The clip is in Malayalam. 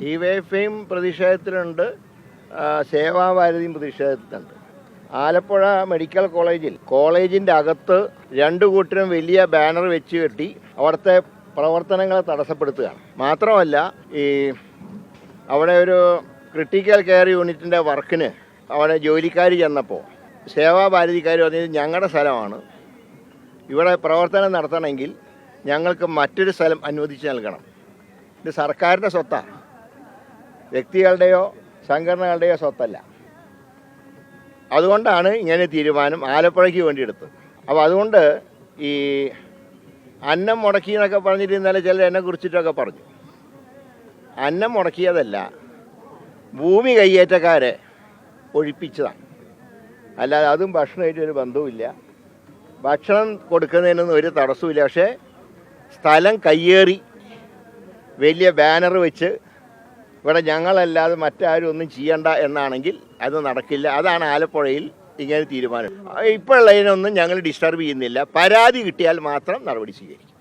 ഡിവൈഎഫ്ഐയും പ്രതിഷേധത്തിലുണ്ട്, സേവാഭാരതിയും പ്രതിഷേധത്തിലുണ്ട്. ആലപ്പുഴ മെഡിക്കൽ കോളേജിൻ്റെ അകത്ത് രണ്ടു കൂട്ടരും വലിയ ബാനർ വെച്ച് കെട്ടി അവിടുത്തെ പ്രവർത്തനങ്ങളെ തടസ്സപ്പെടുത്തുകയാണ്. മാത്രമല്ല, അവിടെ ഒരു ക്രിട്ടിക്കൽ കെയർ യൂണിറ്റിൻ്റെ വർക്കിന് അവിടെ ജോലിക്കാർ ചെന്നപ്പോൾ സേവാഭാരതിക്കാർ പറഞ്ഞത് ഞങ്ങളുടെ സ്ഥലമാണ്, ഇവിടെ പ്രവർത്തനം നടത്തണമെങ്കിൽ ഞങ്ങൾക്ക് മറ്റൊരു സ്ഥലം അനുവദിച്ച് നൽകണം. ഇത് സർക്കാരിൻ്റെ സ്വത്താണ്, വ്യക്തികളുടെയോ സംഘടനകളുടെയോ സ്വത്തല്ല. അതുകൊണ്ടാണ് ഇങ്ങനെ തീരുമാനം ആലപ്പുഴയ്ക്ക് വേണ്ടി എടുത്തത്. അപ്പോൾ അതുകൊണ്ട് ഈ അന്നം മുടക്കി എന്നൊക്കെ പറഞ്ഞിട്ട് ഇന്നലെ ചിലർ എന്നെ കുറിച്ചിട്ടൊക്കെ പറഞ്ഞു. അന്നം മുടക്കിയതല്ല, ഭൂമി കയ്യേറ്റക്കാരെ ഒഴിപ്പിച്ചതാണ്. അല്ലാതെ അതും ഭക്ഷണമായിട്ട് ഒരു ബന്ധവുമില്ല. ഭക്ഷണം കൊടുക്കുന്നതിനൊന്നും ഒരു തടസ്സമില്ല. പക്ഷേ സ്ഥലം കയ്യേറി വലിയ ബാനർ വെച്ച് ഇവിടെ ഞങ്ങളല്ലാതെ മറ്റാരും ഒന്നും ചെയ്യണ്ട എന്നാണെങ്കിൽ അത് നടക്കില്ല. അതാണ് ആലപ്പുഴയിൽ ഇങ്ങനെ തീരുമാനം. ഇപ്പോഴുള്ളതിനൊന്നും ഞങ്ങൾ ഡിസ്റ്റർബ് ചെയ്യുന്നില്ല. പരാതി കിട്ടിയാൽ മാത്രം നടപടി സ്വീകരിക്കും.